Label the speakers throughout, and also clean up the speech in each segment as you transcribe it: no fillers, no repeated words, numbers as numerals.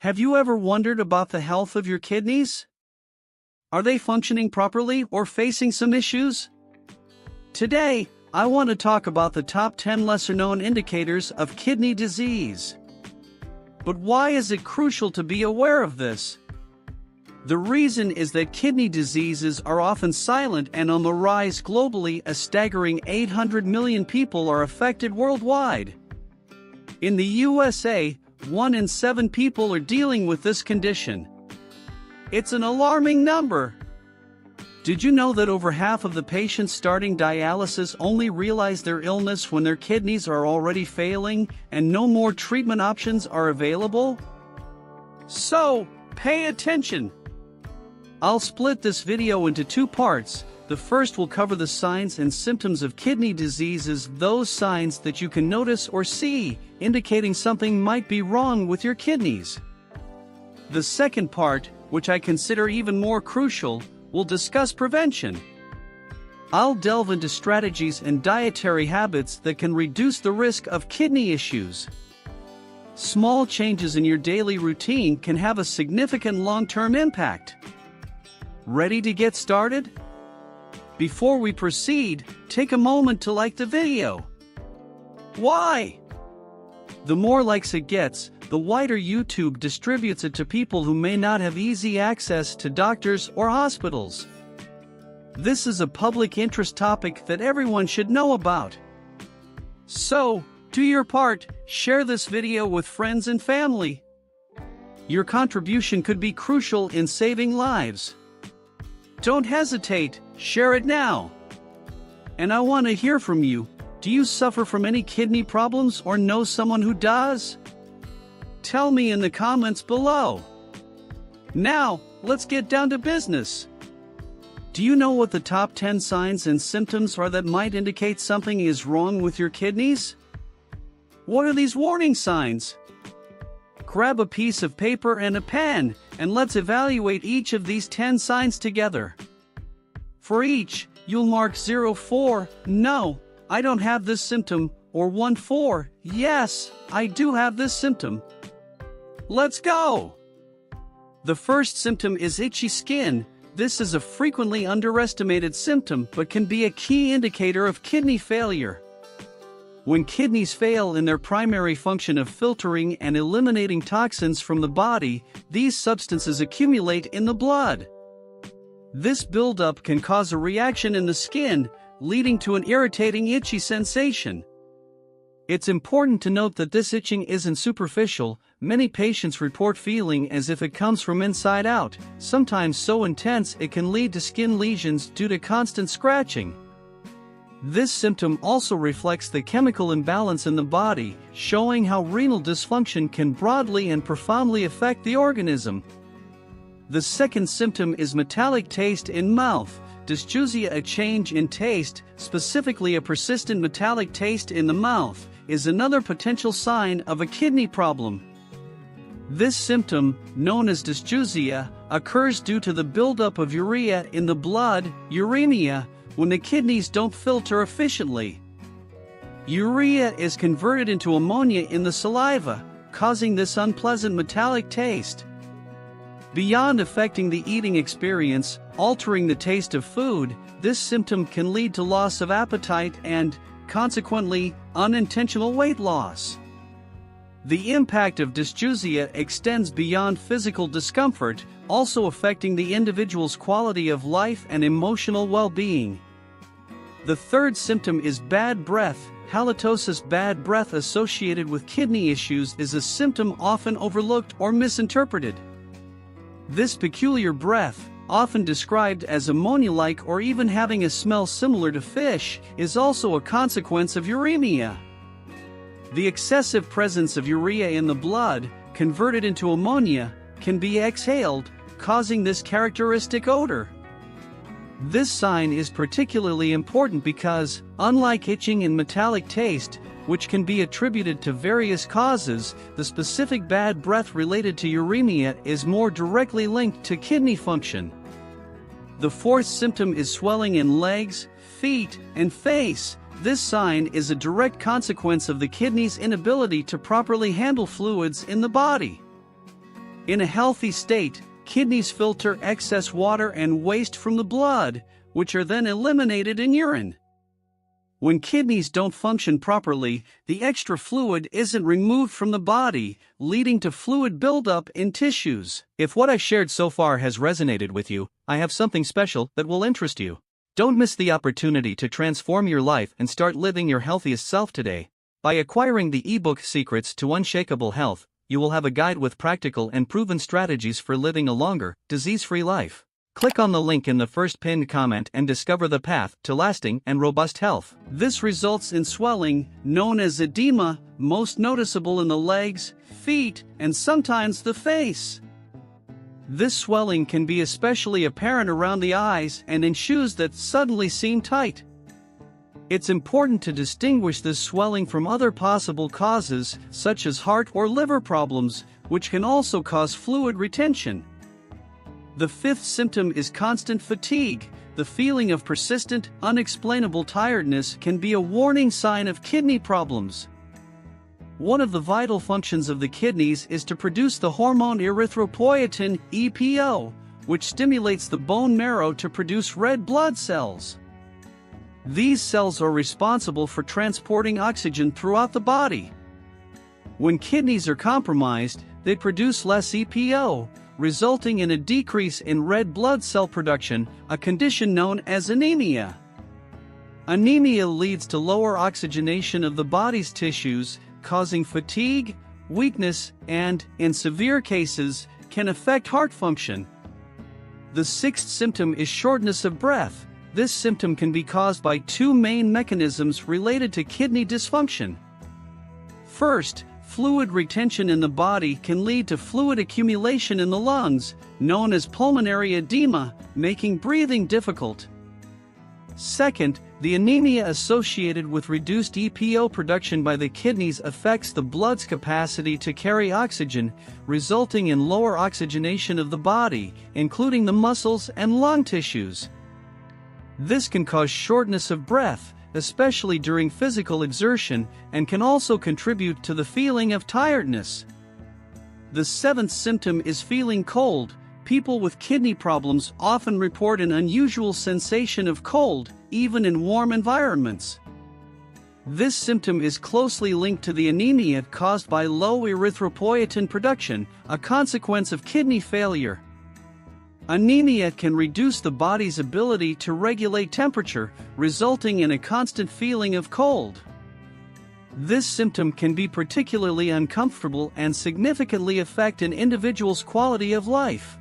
Speaker 1: Have you ever wondered about the health of your kidneys? Are they functioning properly or facing some issues? Today, I want to talk about the top 10 lesser-known indicators of kidney disease. But why is it crucial to be aware of this? The reason is that kidney diseases are often silent and on the rise globally. A staggering 800 million people are affected worldwide. In the USA, 1 in 7 people are dealing with this condition. It's an alarming number. Did you know that over half of the patients starting dialysis only realize their illness when their kidneys are already failing and no more treatment options are available? So, pay attention. I'll split this video into 2 parts. The first will cover the signs and symptoms of kidney diseases, those signs that you can notice or see, indicating something might be wrong with your kidneys. The second part, which I consider even more crucial, will discuss prevention. I'll delve into strategies and dietary habits that can reduce the risk of kidney issues. Small changes in your daily routine can have a significant long-term impact. Ready to get started? Before we proceed, take a moment to like the video. Why? The more likes it gets, the wider YouTube distributes it to people who may not have easy access to doctors or hospitals. This is a public interest topic that everyone should know about. So, do your part, share this video with friends and family. Your contribution could be crucial in saving lives. Don't hesitate, share it now. And I want to hear from you. Do you suffer from any kidney problems or know someone who does? Tell me in the comments below. Now, let's get down to business. Do you know what the top 10 signs and symptoms are that might indicate something is wrong with your kidneys? What are these warning signs? Grab a piece of paper and a pen, and let's evaluate each of these 10 signs together. For each, you'll mark 0 for, no, I don't have this symptom, or 1 for, yes, I do have this symptom. Let's go! The first symptom is itchy skin. This is a frequently underestimated symptom but can be a key indicator of kidney failure. When kidneys fail in their primary function of filtering and eliminating toxins from the body, these substances accumulate in the blood. This buildup can cause a reaction in the skin, leading to an irritating itchy sensation. It's important to note that this itching isn't superficial. Many patients report feeling as if it comes from inside out, sometimes so intense it can lead to skin lesions due to constant scratching. This symptom also reflects the chemical imbalance in the body, showing how renal dysfunction can broadly and profoundly affect the organism. The second symptom is metallic taste in mouth. Dysgeusia, a change in taste, specifically a persistent metallic taste in the mouth, is another potential sign of a kidney problem. This symptom, known as dysgeusia, occurs due to the buildup of urea in the blood, uremia, when the kidneys don't filter efficiently. Urea is converted into ammonia in the saliva, causing this unpleasant metallic taste. Beyond affecting the eating experience, altering the taste of food, this symptom can lead to loss of appetite and, consequently, unintentional weight loss. The impact of dysgeusia extends beyond physical discomfort, also affecting the individual's quality of life and emotional well-being. The third symptom is bad breath. Halitosis, bad breath associated with kidney issues, is a symptom often overlooked or misinterpreted. This peculiar breath, often described as ammonia-like or even having a smell similar to fish, is also a consequence of uremia. The excessive presence of urea in the blood, converted into ammonia, can be exhaled, causing this characteristic odor. This sign is particularly important because, unlike itching and metallic taste, which can be attributed to various causes, the specific bad breath related to uremia is more directly linked to kidney function. The fourth symptom is swelling in legs, feet, and face. This sign is a direct consequence of the kidney's inability to properly handle fluids in the body. In a healthy state, kidneys filter excess water and waste from the blood, which are then eliminated in urine. When kidneys don't function properly, the extra fluid isn't removed from the body, leading to fluid buildup in tissues.
Speaker 2: If what I've shared so far has resonated with you, I have something special that will interest you. Don't miss the opportunity to transform your life and start living your healthiest self today. By acquiring the ebook Secrets to Unshakable Health, you will have a guide with practical and proven strategies for living a longer, disease-free life. Click on the link in the first pinned comment and discover the path to lasting and robust health.
Speaker 1: This results in swelling, known as edema, most noticeable in the legs, feet, and sometimes the face. This swelling can be especially apparent around the eyes and in shoes that suddenly seem tight. It's important to distinguish this swelling from other possible causes, such as heart or liver problems, which can also cause fluid retention. The fifth symptom is constant fatigue. The feeling of persistent, unexplainable tiredness can be a warning sign of kidney problems. One of the vital functions of the kidneys is to produce the hormone erythropoietin, EPO, which stimulates the bone marrow to produce red blood cells. These cells are responsible for transporting oxygen throughout the body. When kidneys are compromised, they produce less EPO, resulting in a decrease in red blood cell production, a condition known as anemia. Anemia leads to lower oxygenation of the body's tissues, causing fatigue, weakness, and, in severe cases, can affect heart function. The sixth symptom is shortness of breath. This symptom can be caused by two main mechanisms related to kidney dysfunction. First, fluid retention in the body can lead to fluid accumulation in the lungs, known as pulmonary edema, making breathing difficult. Second, the anemia associated with reduced EPO production by the kidneys affects the blood's capacity to carry oxygen, resulting in lower oxygenation of the body, including the muscles and lung tissues. This can cause shortness of breath, especially during physical exertion, and can also contribute to the feeling of tiredness. The seventh symptom is feeling cold. People with kidney problems often report an unusual sensation of cold, even in warm environments. This symptom is closely linked to the anemia caused by low erythropoietin production, a consequence of kidney failure. Anemia can reduce the body's ability to regulate temperature, resulting in a constant feeling of cold. This symptom can be particularly uncomfortable and significantly affect an individual's quality of life.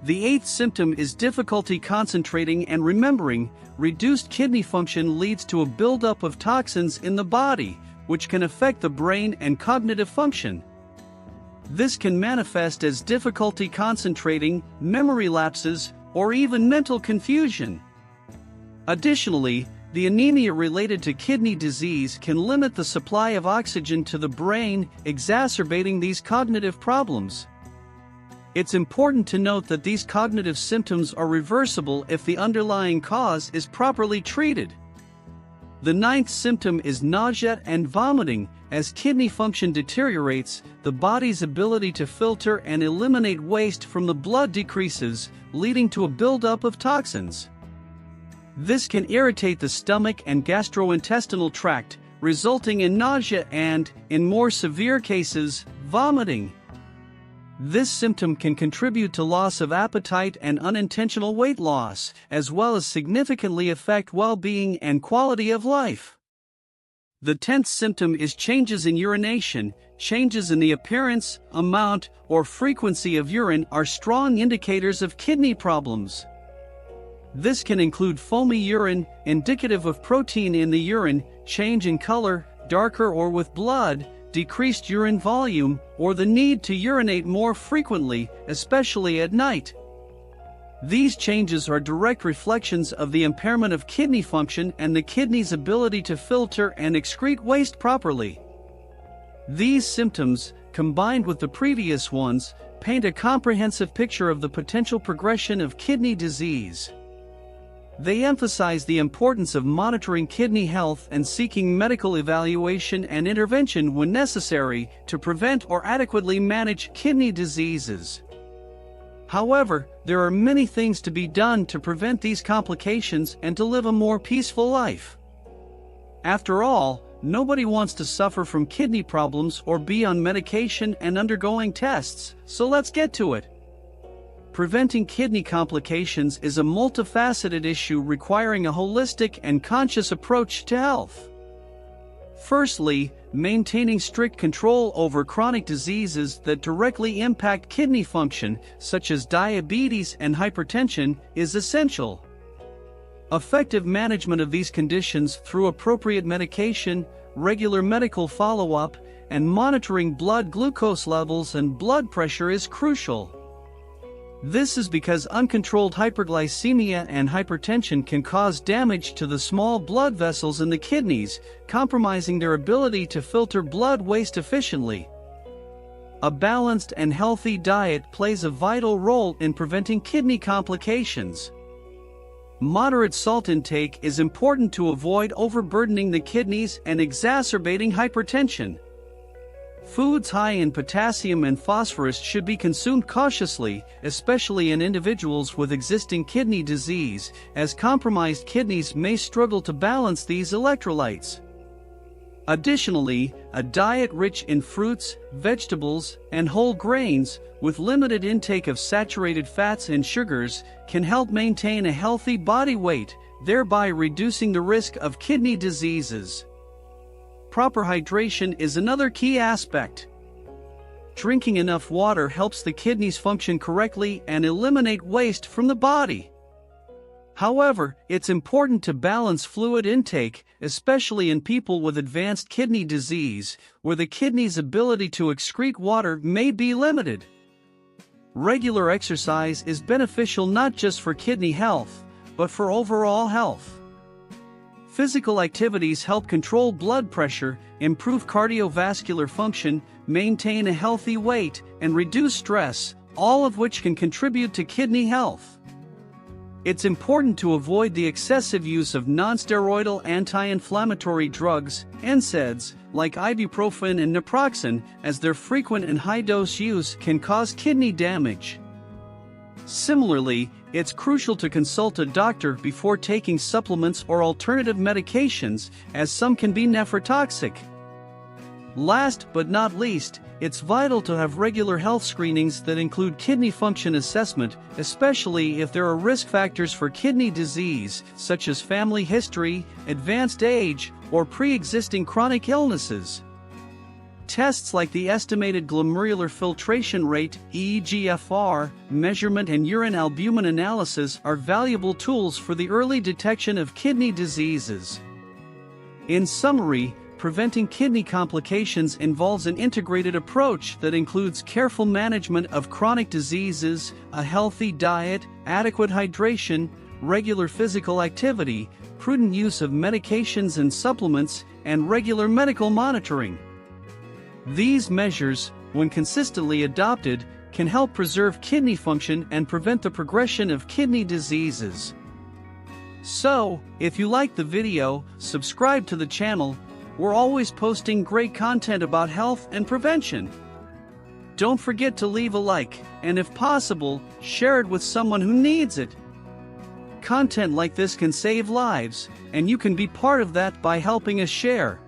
Speaker 1: The eighth symptom is difficulty concentrating and remembering. Reduced kidney function leads to a buildup of toxins in the body, which can affect the brain and cognitive function. This can manifest as difficulty concentrating, memory lapses, or even mental confusion. Additionally, the anemia related to kidney disease can limit the supply of oxygen to the brain, exacerbating these cognitive problems. It's important to note that these cognitive symptoms are reversible if the underlying cause is properly treated. The ninth symptom is nausea and vomiting. As kidney function deteriorates, the body's ability to filter and eliminate waste from the blood decreases, leading to a buildup of toxins. This can irritate the stomach and gastrointestinal tract, resulting in nausea and, in more severe cases, vomiting. This symptom can contribute to loss of appetite and unintentional weight loss, as well as significantly affect well-being and quality of life. The 10th symptom is changes in urination. Changes in the appearance, amount, or frequency of urine are strong indicators of kidney problems. This can include foamy urine, indicative of protein in the urine, change in color, darker or with blood, decreased urine volume, or the need to urinate more frequently, especially at night. These changes are direct reflections of the impairment of kidney function and the kidney's ability to filter and excrete waste properly. These symptoms, combined with the previous ones, paint a comprehensive picture of the potential progression of kidney disease. They emphasize the importance of monitoring kidney health and seeking medical evaluation and intervention when necessary to prevent or adequately manage kidney diseases. However, there are many things to be done to prevent these complications and to live a more peaceful life. After all, nobody wants to suffer from kidney problems or be on medication and undergoing tests, so let's get to it. Preventing kidney complications is a multifaceted issue requiring a holistic and conscious approach to health. Firstly, maintaining strict control over chronic diseases that directly impact kidney function, such as diabetes and hypertension, is essential. Effective management of these conditions through appropriate medication, regular medical follow-up, and monitoring blood glucose levels and blood pressure is crucial. This is because uncontrolled hyperglycemia and hypertension can cause damage to the small blood vessels in the kidneys, compromising their ability to filter blood waste efficiently. A balanced and healthy diet plays a vital role in preventing kidney complications. Moderate salt intake is important to avoid overburdening the kidneys and exacerbating hypertension. Foods high in potassium and phosphorus should be consumed cautiously, especially in individuals with existing kidney disease, as compromised kidneys may struggle to balance these electrolytes. Additionally, a diet rich in fruits, vegetables, and whole grains, with limited intake of saturated fats and sugars, can help maintain a healthy body weight, thereby reducing the risk of kidney diseases. Proper hydration is another key aspect. Drinking enough water helps the kidneys function correctly and eliminate waste from the body. However, it's important to balance fluid intake, especially in people with advanced kidney disease, where the kidney's ability to excrete water may be limited. Regular exercise is beneficial not just for kidney health, but for overall health. Physical activities help control blood pressure, improve cardiovascular function, maintain a healthy weight, and reduce stress, all of which can contribute to kidney health. It's important to avoid the excessive use of nonsteroidal anti-inflammatory drugs, NSAIDs, like ibuprofen and naproxen, as their frequent and high-dose use can cause kidney damage. Similarly, it's crucial to consult a doctor before taking supplements or alternative medications, as some can be nephrotoxic. Last but not least, it's vital to have regular health screenings that include kidney function assessment, especially if there are risk factors for kidney disease, such as family history, advanced age, or pre-existing chronic illnesses. Tests like the estimated glomerular filtration rate (eGFR) measurement and urine albumin analysis are valuable tools for the early detection of kidney diseases. In summary, preventing kidney complications involves an integrated approach that includes careful management of chronic diseases, a healthy diet, adequate hydration, regular physical activity, prudent use of medications and supplements, and regular medical monitoring. These measures, when consistently adopted, can help preserve kidney function and prevent the progression of kidney diseases. So, if you liked the video, subscribe to the channel. We're always posting great content about health and prevention. Don't forget to leave a like, and if possible, share it with someone who needs it. Content like this can save lives, and you can be part of that by helping us share.